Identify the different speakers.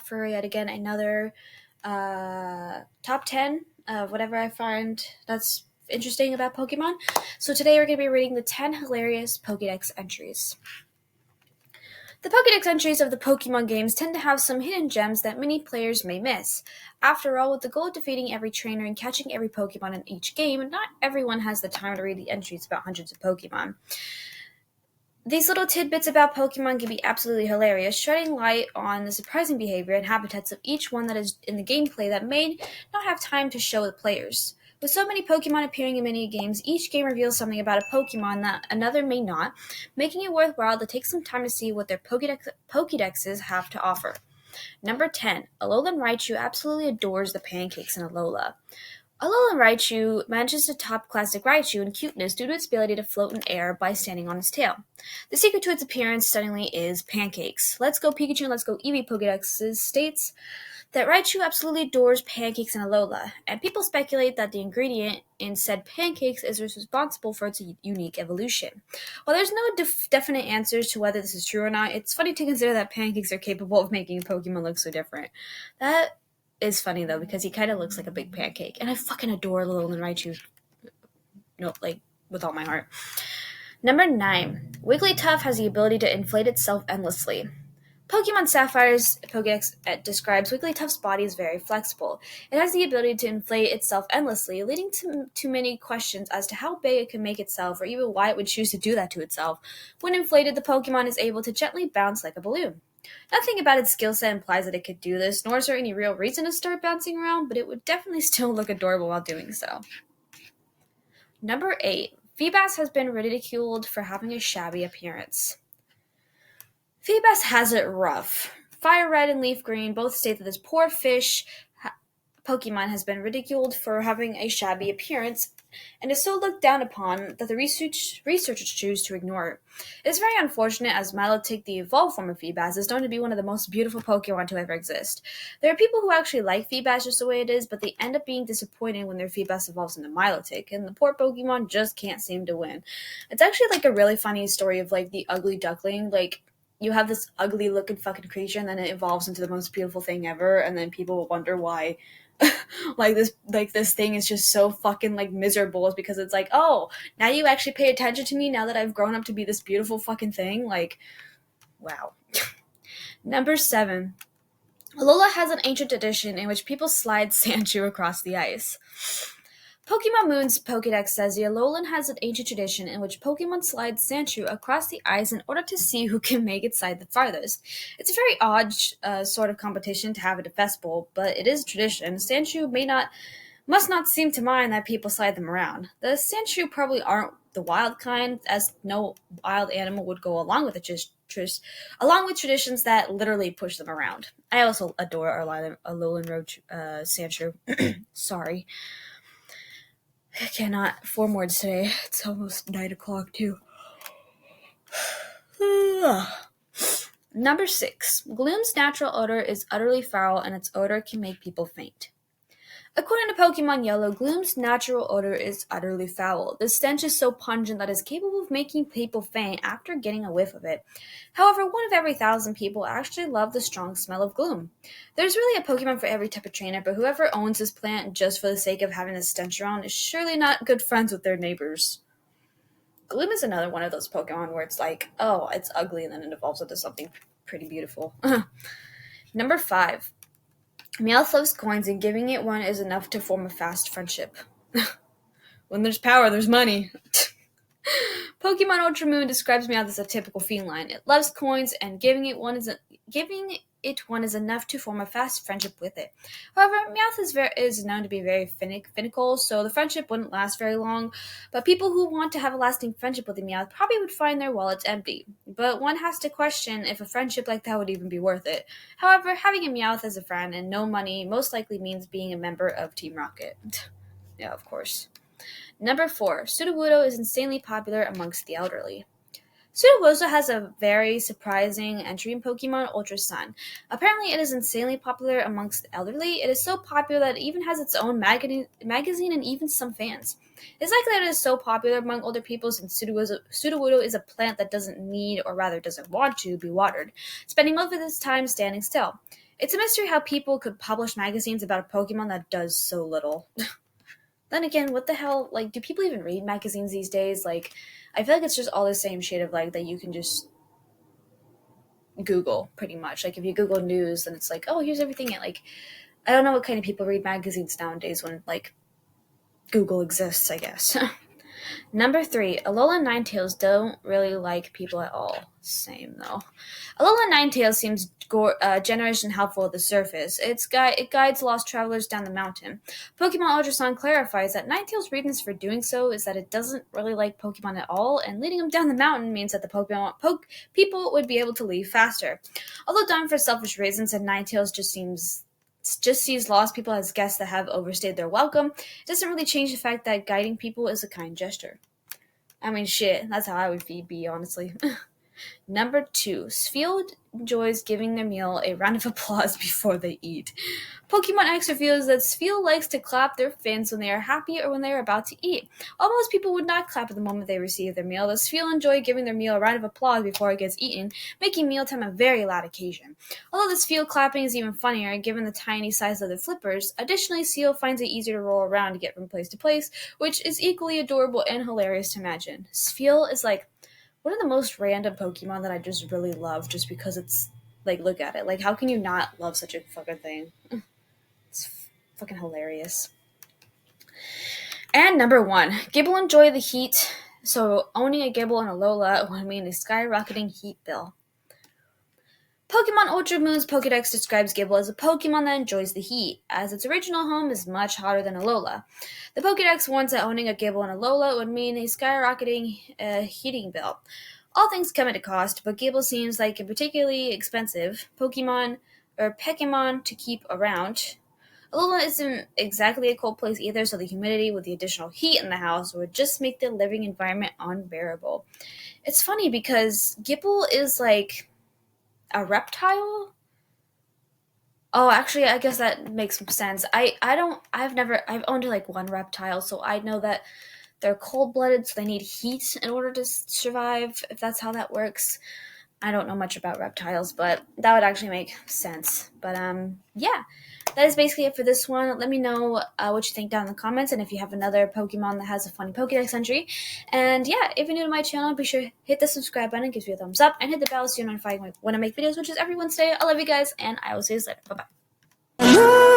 Speaker 1: for yet again another top 10 of whatever I find that's interesting about Pokemon. So today we're going to be reading the 10 hilarious Pokedex entries. The Pokedex entries of the Pokemon games tend to have some hidden gems that many players may miss. After all, with the goal of defeating every trainer and catching every Pokemon in each game, not everyone has the time to read the entries about hundreds of Pokemon. These little tidbits about Pokemon can be absolutely hilarious, shedding light on the surprising behavior and habitats of each one that is in the gameplay that may not have time to show the players. With so many Pokemon appearing in many games, each game reveals something about a Pokemon that another may not, making it worthwhile to take some time to see what their Pokedexes have to offer. Number 10. Alolan Raichu absolutely adores the pancakes in Alola. Alolan Raichu manages to top classic Raichu in cuteness due to its ability to float in air by standing on its tail. The secret to its appearance, stunningly, is pancakes. Let's Go Pikachu and Let's Go Eevee Pokedex states that Raichu absolutely adores pancakes in Alola, and people speculate that the ingredient in said pancakes is responsible for its unique evolution. While there's no definite answers to whether this is true or not, it's funny to consider that pancakes are capable of making a Pokemon look so different. That is funny though, because he kind of looks like a big pancake, and I fucking adore Alolan Raichu. No, with all my heart. Number 9. Wigglytuff has the ability to inflate itself endlessly. Pokemon Sapphire's Pokedex describes Wigglytuff's body as very flexible. It has the ability to inflate itself endlessly, leading to many questions as to how big it can make itself, or even why it would choose to do that to itself. When inflated, the Pokemon is able to gently bounce like a balloon. Nothing about its skill set implies that it could do this, nor is there any real reason to start bouncing around, but it would definitely still look adorable while doing so. Number 8. Feebas has been ridiculed for having a shabby appearance. Feebas has it rough. Fire Red and Leaf Green both state that this poor fish Pokemon has been ridiculed for having a shabby appearance and is so looked down upon that the researchers choose to ignore it. It is very unfortunate, as Milotic, the evolved form of Feebas, is known to be one of the most beautiful Pokemon to ever exist. There are people who actually like Feebas just the way it is, but they end up being disappointed when their Feebas evolves into Milotic, and the poor Pokemon just can't seem to win. It's actually a really funny story of the ugly duckling. You have this ugly looking fucking creature, and then it evolves into the most beautiful thing ever, and then people will wonder why this thing is just so fucking miserable. Is because it's oh, now you actually pay attention to me now that I've grown up to be this beautiful fucking thing. Wow. Number 7. Alola has an ancient tradition in which people slide Sandshrew across the ice. Pokemon Moon's Pokedex says the Alolan has an ancient tradition in which Pokemon slide Sandshrew across the ice in order to see who can make it slide the farthest. It's a very odd sort of competition to have at a festival, but it is a tradition. Sandshrew must not seem to mind that people slide them around. The Sandshrew probably aren't the wild kind, as no wild animal would go along with along with traditions that literally push them around. I also adore our Alolan Roach Sandshrew. Sorry. I cannot. 4 words today. It's almost 9 o'clock, too. Number 6. Gloom's natural odor is utterly foul, and its odor can make people faint. According to Pokemon Yellow, Gloom's natural odor is utterly foul. The stench is so pungent that it's capable of making people faint after getting a whiff of it. However, 1 of every 1,000 people actually love the strong smell of Gloom. There's really a Pokemon for every type of trainer, but whoever owns this plant just for the sake of having this stench around is surely not good friends with their neighbors. Gloom is another one of those Pokemon where it's oh, it's ugly, and then it evolves into something pretty beautiful. Number 5. Meowth loves coins, and giving it one is enough to form a fast friendship. When there's power, there's money. Pokemon Ultra Moon describes Meowth as a typical feline. It loves coins, and giving it one is enough to form a fast friendship with it. However, Meowth is known to be very finical, so the friendship wouldn't last very long. But people who want to have a lasting friendship with a Meowth probably would find their wallets empty. But one has to question if a friendship like that would even be worth it. However, having a Meowth as a friend and no money most likely means being a member of Team Rocket. Yeah, of course. Number 4. Sudowoodo is insanely popular amongst the elderly. Sudowoodo has a very surprising entry in Pokemon Ultra Sun. Apparently, it is insanely popular amongst the elderly. It is so popular that it even has its own magazine and even some fans. It's likely that it is so popular among older people since Sudowoodo is a plant that doesn't need, or rather doesn't want to, be watered, spending most of its time standing still. It's a mystery how people could publish magazines about a Pokemon that does so little. Then again, what the hell? Like, do people even read magazines these days? Like, I feel like it's just all the same shit of like that you can just Google pretty much. Like, if you Google news, then it's like, oh, here's everything. And like, I don't know what kind of people read magazines nowadays when like Google exists, I guess. Number 3, Alola and Ninetales don't really like people at all. Same though. Alola Ninetales seems generous and helpful at the surface. It guides lost travelers down the mountain. Pokemon Ultrasound clarifies that Ninetales' reasons for doing so is that it doesn't really like Pokemon at all, and leading them down the mountain means that the people would be able to leave faster. Although done for selfish reasons, and Ninetales just sees lost people as guests that have overstayed their welcome, it doesn't really change the fact that guiding people is a kind gesture. I mean, shit, that's how I would be, honestly. Number 2, Sfield enjoys giving their meal a round of applause before they eat. Pokemon X reveals that Sfield likes to clap their fins when they are happy or when they are about to eat. While most people would not clap at the moment they receive their meal, the Sfield enjoy giving their meal a round of applause before it gets eaten, making mealtime a very loud occasion. Although this Sfield clapping is even funnier given the tiny size of the flippers, additionally Seal finds it easier to roll around to get from place to place, which is equally adorable and hilarious to imagine. Sfield is like one of the most random Pokemon that I just really love just because it's, like, look at it. Like, how can you not love such a fucking thing? It's fucking hilarious. And number 1, Gibble enjoy the heat, so owning a Gibble and a Alola would mean a skyrocketing heat bill. Pokemon Ultra Moon's Pokedex describes Gibble as a Pokemon that enjoys the heat, as its original home is much hotter than Alola. The Pokedex warns that owning a Gibble and Alola would mean a skyrocketing heating bill. All things come at a cost, but Gibble seems like a particularly expensive Pokemon to keep around. Alola isn't exactly a cold place either, so the humidity with the additional heat in the house would just make the living environment unbearable. It's funny because Gibble is like a reptile? Oh, actually, I guess that makes sense. I've owned like one reptile, so I know that they're cold-blooded, so they need heat in order to survive, if that's how that works. I don't know much about reptiles, but that would actually make sense. But, yeah. That is basically it for this one. Let me know what you think down in the comments, and if you have another Pokemon that has a funny Pokedex entry. And yeah, if you're new to my channel, be sure to hit the subscribe button, gives you a thumbs up, and hit the bell so you're notified when I make videos, which is every Wednesday. I love you guys, and I will see you later. Bye-bye.